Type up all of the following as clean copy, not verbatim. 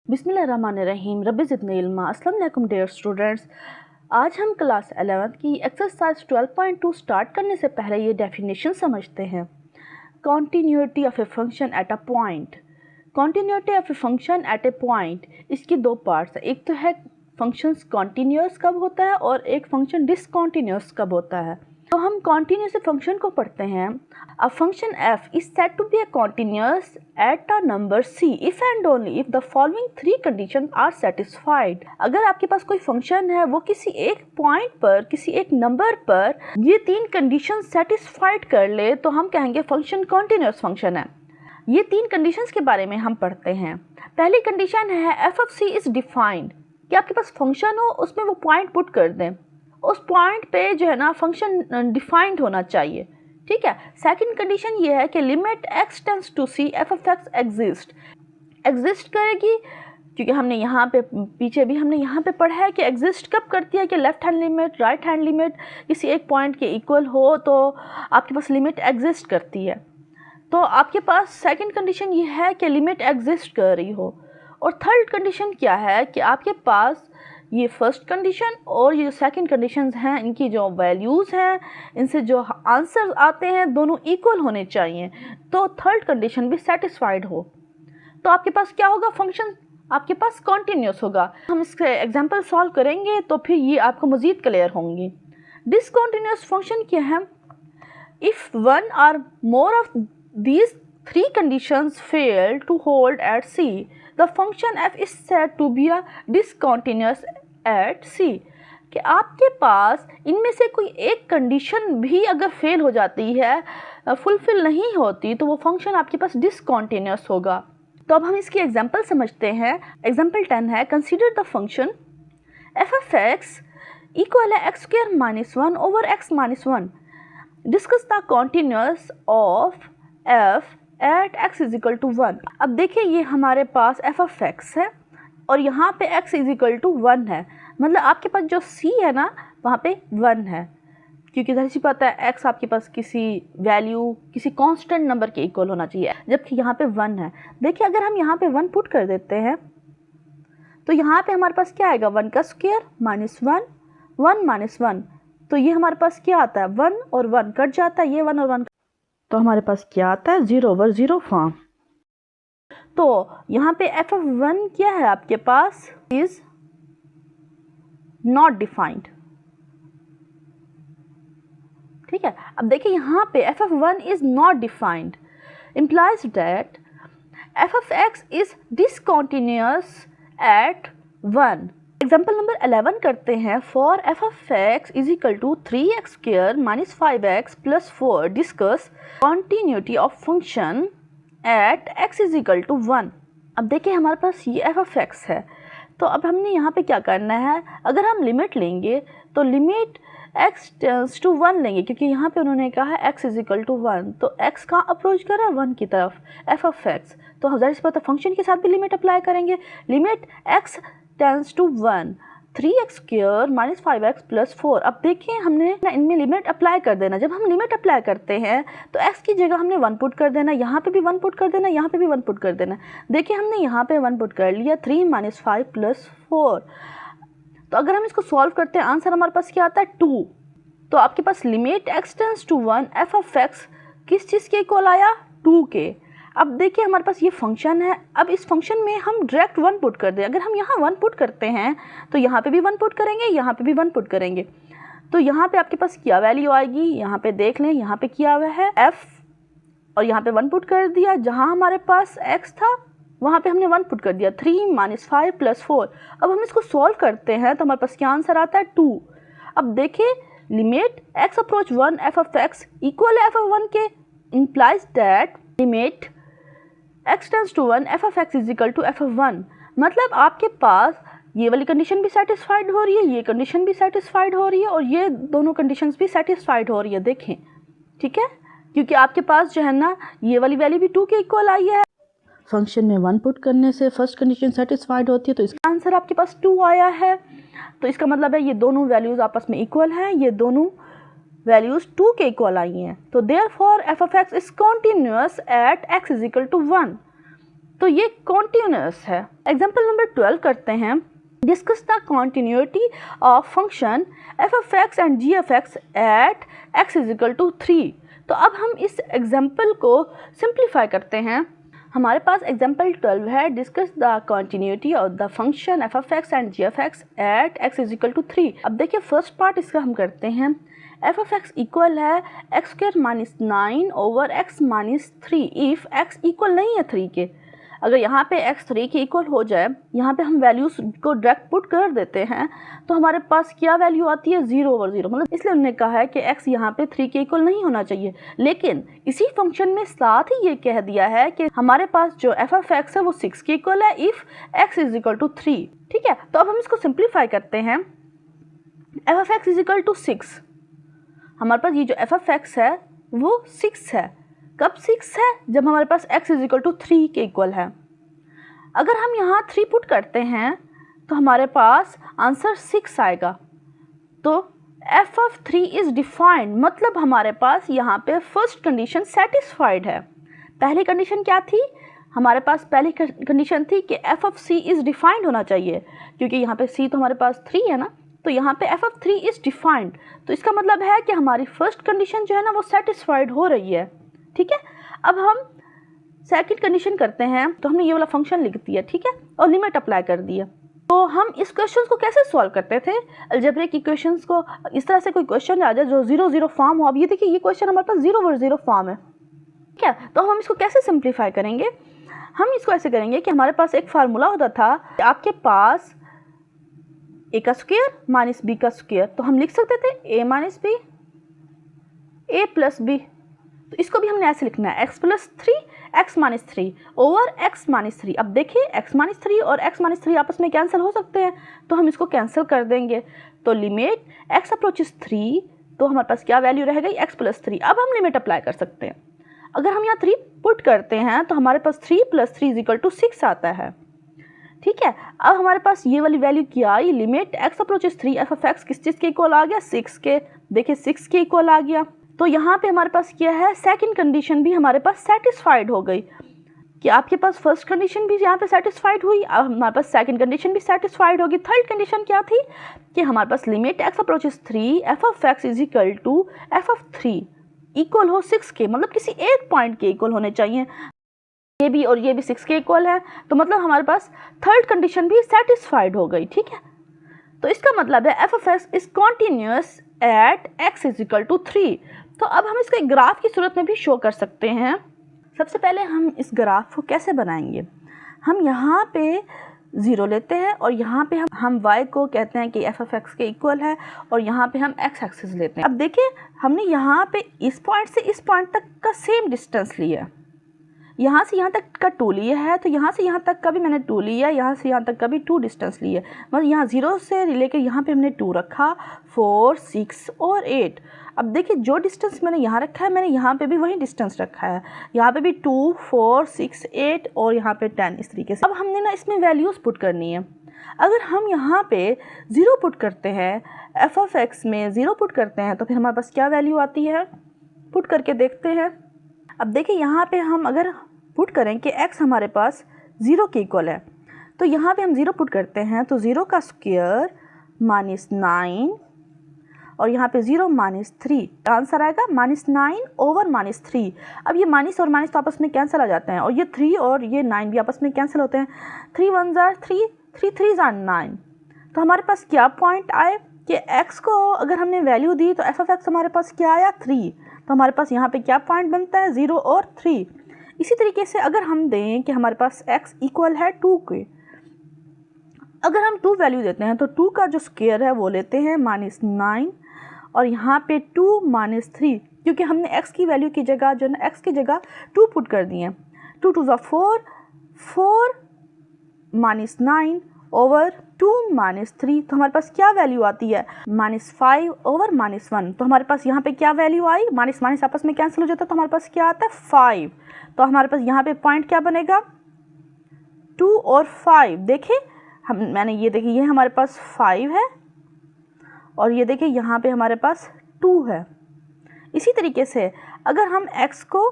बिस्मिल्लाहिर्रहमानिर्रहीम रब्बि ज़िदनी इल्मा। अस्सलाम वालेकुम डियर स्टूडेंट्स। आज हम क्लास 11th की एक्सरसाइज 12.2 स्टार्ट करने से पहले ये डेफिनेशन समझते हैं। Continuity of a function at a point. Continuity of a function at A point, इसकी दो पार्ट्स है। एक तो है फंक्शंस कॉन्टीन्यूअस कब होता है और एक फंक्शन डिसकॉन्टीन्यूअस कब होता है। तो हम कॉन्टीन्यूअस फंक्शन को पढ़ते हैं। A function f is said to be a continuous at a number c if and only if the following three conditions are satisfied। अगर आपके पास कोई फंक्शन है, वो किसी एक पॉइंट पर, किसी एक नंबर पर ये तीन कंडीशन सेटिस्फाइड कर ले, तो हम कहेंगे फंक्शन कॉन्टीन्यूअस फंक्शन है। ये तीन कंडीशंस के बारे में हम पढ़ते हैं। पहली कंडीशन है f of c is defined, कि आपके पास फंक्शन हो, उसमें वो पॉइंट पुट कर दें, उस पॉइंट पे जो है ना फंक्शन डिफाइंड होना चाहिए। ठीक है। सेकंड कंडीशन ये है कि limit x tends to c f of x exist करेगी, क्योंकि हमने यहाँ पे पीछे भी हमने यहाँ पे पढ़ा है कि एग्जिस्ट कब करती है कि left hand limit right hand limit किसी एक पॉइंट के इक्वल हो तो आपके पास लिमिट एग्जिस्ट करती है। तो आपके पास सेकंड कंडीशन ये है कि लिमिट एग्जिस्ट कर रही हो। और थर्ड कंडीशन क्या है कि आपके पास ये फर्स्ट कंडीशन और ये सेकंड कंडीशंस हैं, इनकी जो वैल्यूज़ हैं, इनसे जो आंसर आते हैं, दोनों इक्वल होने चाहिए, तो थर्ड कंडीशन भी सेटिस्फाइड हो। तो आपके पास क्या होगा, फंक्शन आपके पास कॉन्टीन्यूअस होगा। हम इसके एग्जांपल सॉल्व करेंगे तो फिर ये आपको मज़ीद क्लियर होंगी। डिसकॉन्टीन्यूअस फंक्शन क्या है? If one or more of these three conditions fail to hold at C, the function f is said to be a discontinuous at c। कि आपके पास इनमें से कोई एक कंडीशन भी अगर फेल हो जाती है, फुलफिल नहीं होती, तो वो फंक्शन आपके पास डिसकॉन्टीन्यूअस होगा। तो अब हम इसकी एग्जांपल समझते हैं। एग्जांपल 10 है, consider the function f of x equal है x square minus 1 over x minus 1। Discuss the continuous of f at x is equal to 1। अब देखिए ये हमारे पास f of x है और यहाँ पे x इज इक्वल टू 1 है, मतलब आपके पास जो c है ना वहाँ पे 1 है, क्योंकि जाहिर सी बात है x आपके पास किसी वैल्यू किसी कांस्टेंट नंबर के इक्वल होना चाहिए, जबकि यहाँ पे 1 है। देखिए अगर हम यहाँ पे 1 पुट कर देते हैं तो यहाँ पे हमारे पास क्या आएगा, 1 का स्क्वायर माइनस 1 1 माइनस 1, तो ये हमारे पास क्या आता है, 1 और 1 कट जाता है, ये 1 और 1, तो हमारे पास क्या आता है, 0 ओवर 0 फॉर्म। तो यहाँ पे f of 1 क्या है आपके पास, इज नॉट डिफाइंड। ठीक है। अब देखिए यहाँ पे f of 1 is not defined implies that f of x is discontinuous at 1। Example number 11 करते हैं। For f of x is equal to 3x square minus 5x plus 4 discuss continuity of function at x is equal to 1। अब देखिए हमारे पास ये f of x है, तो अब हमने यहाँ पे क्या करना है, अगर हम लिमिट लेंगे तो लिमिट x टेंड्स टू 1 लेंगे, क्योंकि यहाँ पे उन्होंने कहा है x इज इक्वल टू 1, तो x कहाँ अप्रोच कर रहा है, 1 की तरफ, f of x। तो हम जाहिर सी बात है फंक्शन के साथ भी लिमिट अप्लाई करेंगे। Limit x tends to 1 3x square minus 5x plus 4। अब देखिए हमने इनमें लिमिट अप्लाई कर देना। जब हम लिमिट अप्लाई करते हैं तो x की जगह हमने 1 पुट कर देना, यहाँ पे भी 1 पुट कर देना, यहाँ पे भी 1 पुट कर देना। देखिए हमने यहाँ पे 1 पुट कर लिया, 3 माइनस 5 प्लस 4। तो अगर हम इसको सॉल्व करते हैं आंसर हमारे पास क्या आता है, 2। तो आपके पास limit x tends to 1 f of x किस चीज़ के इक्वल आया, 2 के। अब देखिए हमारे पास ये फंक्शन है, अब इस फंक्शन में हम डायरेक्ट 1 पुट कर दें। अगर हम यहाँ 1 पुट करते हैं तो यहाँ पे भी 1 पुट करेंगे, यहाँ पे भी 1 पुट करेंगे, तो यहाँ पे आपके पास क्या वैल्यू आएगी, यहाँ पे देख लें, यहाँ पे क्या हुआ है f और यहाँ पे 1 पुट कर दिया। जहाँ हमारे पास x था वहाँ पे हमने 1 पुट कर दिया, 3 माइनस 5 प्लस 4। अब हम इसको सॉल्व करते हैं तो हमारे पास क्या आंसर आता है, 2। अब देखिए limit x approach 1 f of x equal f of 1 के, implies that limit x tends to 1 f of x is equal to f of 1। मतलब आपके पास ये वाली कंडीशन भी सेटिस्फाइड हो रही है, ये कंडीशन भी सेटिस्फाइड हो रही है और ये दोनों कंडीशंस भी सेटिस्फाइड हो रही है। देखें, ठीक है, क्योंकि आपके पास जो है ना ये वाली वैल्यू भी 2 के इक्वल आई है। फंक्शन में 1 पुट करने से फर्स्ट कंडीशन सेटिस्फाइड होती है, तो इसका आंसर आपके पास 2 आया है। तो इसका मतलब है ये दोनों वैल्यूज़ आपस में इक्वल हैं, ये दोनों वैल्यूज़ 2 के इक्वल आई हैं। तो therefore f of x is continuous at x is equal to 1। तो ये कॉन्टिन्यूस है। एग्जाम्पल नंबर 12 करते हैं। Discuss the continuity of function f(x) and g(x) at x = 3। तो अब हम इस एग्जाम्पल को सिंप्लीफाई करते हैं। हमारे पास एग्जाम्पल 12 है। Discuss the continuity of the function f(x) and g(x) at x = 3। अब देखिए फर्स्ट पार्ट इसका हम करते हैं। f(x) इक्वल है x² - 9 over x - 3 if x equal नहीं है 3 के। अगर यहाँ पे x 3 के इक्वल हो जाए, यहाँ पे हम वैल्यूज़ को डायरेक्ट पुट कर देते हैं, तो हमारे पास क्या वैल्यू आती है 0/0। मतलब इसलिए उन्होंने कहा है कि x यहाँ पे 3 के इक्वल नहीं होना चाहिए। लेकिन इसी फंक्शन में साथ ही ये कह दिया है कि हमारे पास जो f(x) है वो 6 के इक्वल है इफ़ x = 3। ठीक है, तो अब हम इसको सिंप्लीफाई करते हैं। f(x) = 6। हमारे पास ये जो f(x) है वो 6 है। कब 6 है? जब हमारे पास x = 3 के इक्वल है। अगर हम यहाँ 3 पुट करते हैं तो हमारे पास आंसर 6 आएगा। तो f(3) इज़ डिफाइंड, मतलब हमारे पास यहाँ पे फर्स्ट कंडीशन सेटिस्फाइड है। पहली कंडीशन क्या थी? हमारे पास पहली कंडीशन थी कि f(c) इज़ डिफाइंड होना चाहिए, क्योंकि यहाँ पे c तो हमारे पास 3 है ना, तो यहाँ पे f(3) इज़ डिफाइंड। तो इसका मतलब है कि हमारी फर्स्ट कंडीशन जो है ना वो सेटिस्फाइड हो रही है। ठीक है, अब हम सेकंड कंडीशन करते हैं। तो हमने ये वाला फंक्शन लिख दिया, ठीक है, और लिमिट अप्लाई कर दिया। तो हम इस क्वेश्चन को कैसे सॉल्व करते थे? अलजेब्रिक इक्वेशंस को इस तरह से कोई क्वेश्चन आ जाए जो 0/0 फॉर्म हो। अब ये देखिए ये क्वेश्चन हमारे पास 0/0 फॉर्म है। ठीक है, तो हम इसको कैसे सिंप्लीफाई करेंगे? हम इसको ऐसे करेंगे कि हमारे पास एक फार्मूला होता था, आपके पास a का स्क्वायर माइनस b का स्क्वायर, तो हम लिख सकते थे a - b a + b। तो इसको भी हमने ऐसे लिखना है x + 3 x - 3 ओवर x - 3। अब देखिए x - 3 और x - 3 आपस में कैंसिल हो सकते हैं, तो हम इसको कैंसिल कर देंगे। तो लिमिट x अप्रोचेस 3, तो हमारे पास क्या वैल्यू रह गई x + 3। अब हम लिमिट अप्लाई कर सकते हैं। अगर हम यहाँ 3 पुट करते हैं तो हमारे पास 3 + 3 = 6 आता है। ठीक है, अब हमारे पास ये वाली वैल्यू क्या आई? लिमिट x अप्रोचेस 3 f(x) किस चीज़ के इक्वल आ गया? 6 के। देखिए 6 के इक्वल आ गया। तो यहाँ पे हमारे पास क्या है? सेकंड कंडीशन भी हमारे पास सेटिस्फाइड हो गई कि आपके पास फर्स्ट कंडीशन भी यहाँ पे सेटिस्फाइड हुई, अब हमारे पास सेकंड कंडीशन भी सेटिस्फाइड होगी। थर्ड कंडीशन क्या थी कि हमारे पास limit x approaches 3 f(x) = f(3) equal हो 6 के, मतलब किसी एक पॉइंट के इक्वल होने चाहिए। ये भी और ये भी 6 के इक्वल है, तो मतलब हमारे पास थर्ड कंडीशन भी सेटिस्फाइड हो गई। ठीक है, तो इसका मतलब है f(x) is continuous at x = 3। तो अब हम इसको एक ग्राफ की सूरत में भी शो कर सकते हैं। सबसे पहले हम इस ग्राफ को कैसे बनाएंगे? हम यहाँ पे 0 लेते हैं और यहाँ पे हम y को कहते हैं कि f(x) के इक्वल है, और यहाँ पे हम x एक्सिस लेते हैं। अब देखिए हमने यहाँ पे इस पॉइंट से इस पॉइंट तक का सेम डिस्टेंस लिया, यहाँ से यहाँ तक का 2 लिया है, तो यहाँ से यहाँ तक का भी मैंने 2 लिया, यहाँ से यहाँ तक का भी 2 डिस्टेंस लिया। मतलब यहाँ 0 से लेकर यहाँ पे हमने 2 रखा, 4, 6 और 8। अब देखिए जो डिस्टेंस मैंने यहाँ रखा है, मैंने यहाँ पे भी वही डिस्टेंस रखा है। यहाँ पे भी 2, 4, 6, 8 और यहाँ पे 10, इस तरीके से। अब हमने ना इसमें वैल्यूज़ पुट करनी है। अगर हम यहाँ पे 0 पुट करते हैं, f(x) में 0 पुट करते हैं, तो फिर हमारे पास क्या वैल्यू आती है? पुट करके देखते हैं। अब देखिए यहाँ पे हम अगर पुट करें कि x हमारे पास 0 के इक्वल है, तो यहाँ पे हम 0 पुट करते हैं, तो 0 का स्क्वायर -9 और यहाँ पे 0 - 3, आंसर आएगा -9 ओवर -3। अब ये माइनस और माइनस तो आपस में कैंसिल आ जाते हैं, और ये 3 और ये 9 भी आपस में कैंसिल होते हैं। 3 1 ज़ा 3, 3 3 ज़ा 9। तो हमारे पास क्या पॉइंट आए कि x को अगर हमने वैल्यू दी तो f(x) हमारे पास क्या आया? 3। तो हमारे पास यहाँ पे क्या पॉइंट बनता है? 0 और 3। इसी तरीके से अगर हम दें कि हमारे पास x इक्वल है 2 के, अगर हम 2 वैल्यू देते हैं तो 2 का जो स्क्वायर है वो लेते हैं -9 और यहाँ पे 2 - 3, क्योंकि हमने x की वैल्यू की जगह जो है x की जगह 2 पुट कर दिए। 2 2 ज़ा 4, 4 -9 ओवर 2 - 3। तो हमारे पास क्या वैल्यू आती है? -5 ओवर -1। तो हमारे पास यहाँ पे क्या वैल्यू आई? माइनस माइनस आपस में कैंसिल हो जाता है, तो हमारे पास क्या आता है? 5। तो हमारे पास यहाँ पे पॉइंट क्या बनेगा? 2 और 5। देखिए मैंने ये देखिए ये हमारे पास 5 है और ये देखिए यहाँ पे हमारे पास 2 है। इसी तरीके से अगर हम x को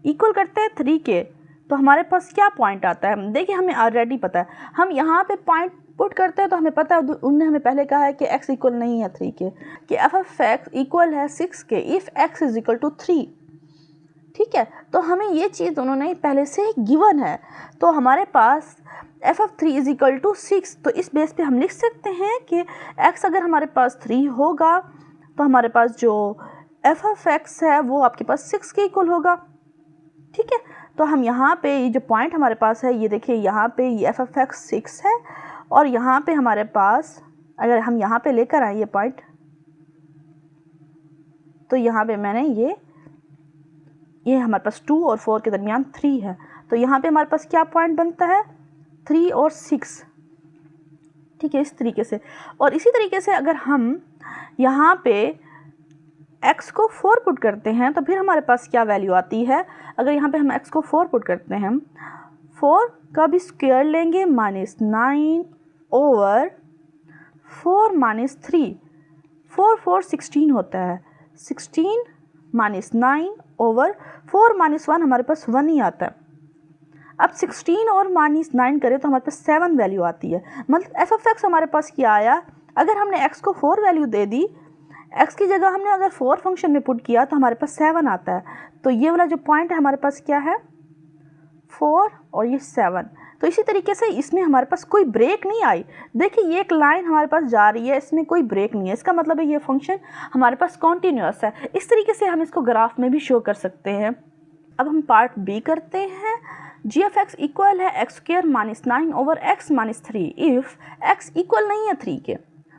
इक्वल करते हैं 3 के, तो हमारे पास क्या पॉइंट आता है, देखिए हमें ऑलरेडी पता है, हम यहाँ पे पॉइंट पुट करते हैं तो हमें पता है, उनने हमें पहले कहा है कि x इक्वल नहीं है 3 के, कि एफ ऑफ एक्स इक्वल है 6 के if x is equal to 3। ठीक है, तो हमें ये चीज़ उन्होंने पहले से ही गिवन है, तो हमारे पास f of 3 is equal to 6, तो इस बेस पे हम लिख सकते हैं कि x अगर हमारे पास 3 होगा तो हमारे पास जो एफ ऑफ एक्स है वो आपके पास 6 के इक्वल होगा। ठीक है, तो हम यहाँ पे ये जो पॉइंट हमारे पास है, ये देखिए यहाँ पे ये एफ ऑफ एक्स 6 है, और यहाँ पे हमारे पास अगर हम यहाँ पे लेकर आए ये पॉइंट, तो यहाँ पे मैंने ये हमारे पास 2 और 4 के दरमियान 3 है, तो यहाँ पे हमारे पास क्या पॉइंट बनता है, 3 और 6। ठीक है, इस तरीके से। और इसी तरीके से अगर हम यहाँ पे x को 4 पुट करते हैं तो फिर हमारे पास क्या वैल्यू आती है, अगर यहाँ पे हम x को 4 पुट करते हैं, 4 का भी स्क्वायर लेंगे -9 ओवर 4 - 3, 4 4 16 होता है, 16 - 9 ओवर 4 - 1 हमारे पास 1 ही आता है। अब 16 और -9 करें तो हमारे पास 7 वैल्यू आती है, मतलब एफ ऑफ एक्स हमारे पास क्या आया, अगर हमने x को 4 वैल्यू दे दी, x की जगह हमने अगर 4 फंक्शन में पुट किया तो हमारे पास 7 आता है। तो ये वाला जो पॉइंट है हमारे पास क्या है, 4 और ये 7। तो इसी तरीके से इसमें हमारे पास कोई ब्रेक नहीं आई, देखिए ये एक लाइन हमारे पास जा रही है, इसमें कोई ब्रेक नहीं है, इसका मतलब है ये फंक्शन हमारे पास कॉन्टीन्यूअस है। इस तरीके से हम इसको ग्राफ में भी शो कर सकते हैं। अब हम पार्ट बी करते हैं। जी ऑफ एक्स इक्वल है x square -9 over x - 3 if x equal नहीं है 3 के।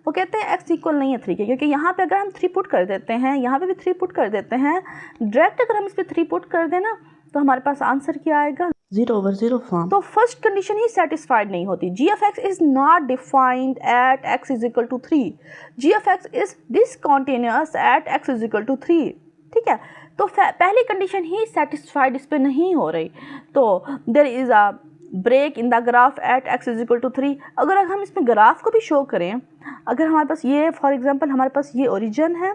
वो कहते हैं x इक्वल नहीं है 3 के, क्योंकि यहाँ पे अगर हम 3 पुट कर देते हैं, यहाँ पे भी 3 पुट कर देते हैं, डायरेक्ट अगर हम इस पर 3 पुट कर दें ना तो हमारे पास आंसर क्या आएगा, 0/0 फॉर्म। तो फर्स्ट कंडीशन ही सेटिस्फाइड नहीं होती। G of x is not defined at x is equal to 3, g of x is discontinuous at x is equal to 3। ठीक है, तो पहली कंडीशन ही सेटिस्फाइड इस पर नहीं हो रही, तो there is a break in the graph at x is equal to 3। अगर हम इसमें ग्राफ को भी शो करें, अगर हमारे पास ये फॉर एग्जांपल हमारे पास ये ओरिजिन है,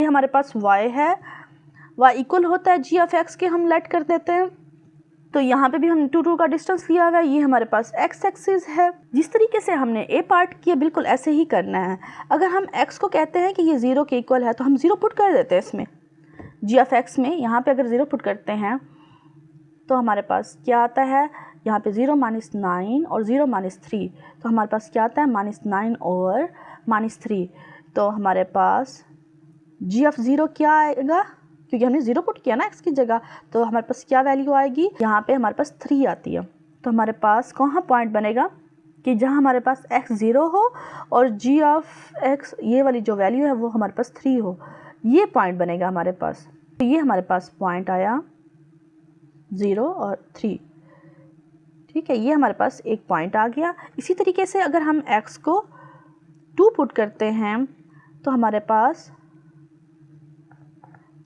ये हमारे पास y है, y इक्वल होता है जी ऑफ एक्स के, हम लेट कर देते हैं, तो यहाँ पे भी हम 2 का डिस्टेंस लिया हुआ है, ये हमारे पास x एक्सिस है। जिस तरीके से हमने ए पार्ट किया बिल्कुल ऐसे ही करना है। अगर हम x को कहते हैं कि ये 0 के इक्वल है तो हम 0 पुट कर देते हैं इसमें, जी ऑफ एक्स में यहाँ पे अगर 0 पुट करते हैं तो हमारे पास क्या आता है, यहाँ पे 0 - 9 और 0 - 3, तो हमारे पास क्या आता है -9 ओवर -3, तो हमारे पास जी ऑफ 0 क्या आएगा, क्योंकि हमने 0 पुट किया ना x की जगह, तो हमारे पास क्या वैल्यू आएगी, यहाँ पे हमारे पास 3 आती है। तो हमारे पास कहाँ पॉइंट बनेगा कि जहाँ हमारे पास x 0 हो और जी ऑफ x ये वाली जो वैल्यू है वो हमारे पास 3 हो, ये पॉइंट बनेगा हमारे पास। तो ये हमारे पास पॉइंट आया 0 और 3। ठीक है, ये हमारे पास एक पॉइंट आ गया। इसी तरीके से अगर हम x को 2 पुट करते हैं तो हमारे पास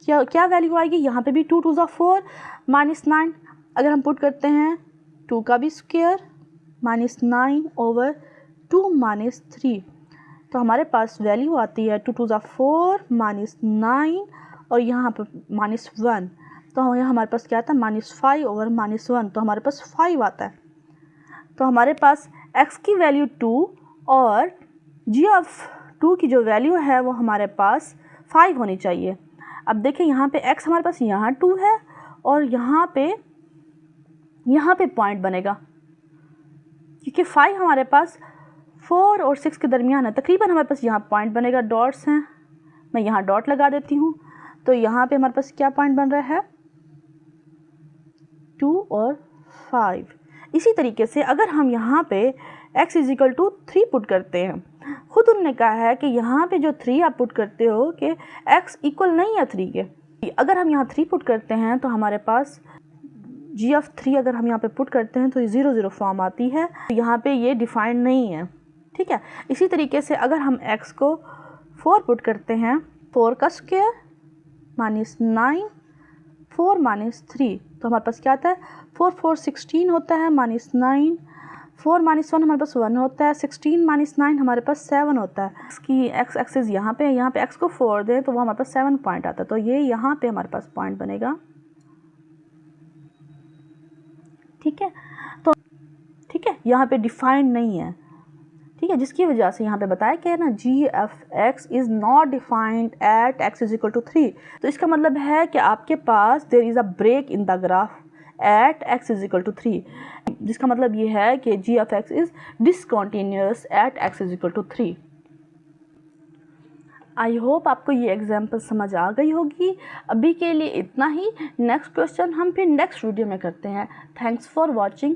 क्या वैल्यू आएगी, यहाँ पे भी 2 2 ज़ा 4 -9, अगर हम पुट करते हैं 2 का भी स्क्वायर -9 ओवर 2 - 3, तो हमारे पास वैल्यू आती है 2 2 ज़ा 4 -9 और यहाँ पर -1, तो यहाँ हमारे पास क्या आता है -5 ओवर -1, तो हमारे पास 5 आता है। तो हमारे पास x की वैल्यू 2 और g ऑफ 2 की जो वैल्यू है वो हमारे पास 5 होनी चाहिए। अब देखिए यहाँ पे x हमारे पास यहाँ 2 है और यहाँ पे पॉइंट बनेगा, क्योंकि 5 हमारे पास 4 और 6 के दरमियान है, तकरीबन हमारे पास यहाँ पॉइंट बनेगा, डॉट्स हैं, मैं यहाँ डॉट लगा देती हूँ, तो यहाँ पे हमारे पास क्या पॉइंट बन रहा है 2 और 5। इसी तरीके से अगर हम यहाँ पे x is equal to 3 put करते हैं, खुद उन्होंने कहा है कि यहाँ पे जो 3 आप पुट करते हो कि x इक्वल नहीं है 3 के, अगर हम यहाँ 3 पुट करते हैं तो हमारे पास g ऑफ 3 अगर हम यहाँ पे पुट करते हैं तो ये 0 0 फॉर्म आती है, तो यहाँ पे ये डिफाइंड नहीं है। ठीक है, इसी तरीके से अगर हम x को 4 पुट करते हैं, 4 का स्क्वायर -9 4 -3, तो हमारे पास क्या आता है 4 4 16 होता है, -9 4 -1 हमारे पास 1 होता है, 16 -9 हमारे पास 7 होता है। इसकी x एक्सिस यहाँ पे x को 4 दें तो वो हमारे पास 7 पॉइंट आता है, तो ये यहाँ पे हमारे पास पॉइंट बनेगा ठीक है, तो ठीक है, यहाँ पे डिफाइंड नहीं है, ठीक है, जिसकी वजह से यहाँ पे बताया क्या है ना, g(f(x) is not defined at x is equal to 3। तो इसका मतलब है कि आपके पास there is a break in the graph at x is equal to 3, जिसका मतलब ये है कि g(f(x) is discontinuous at x is equal to 3। I hope आपको ये एग्जाम्पल समझ आ गई होगी। अभी के लिए इतना ही, नेक्स्ट क्वेश्चन हम फिर नेक्स्ट वीडियो में करते हैं। Thanks for watching.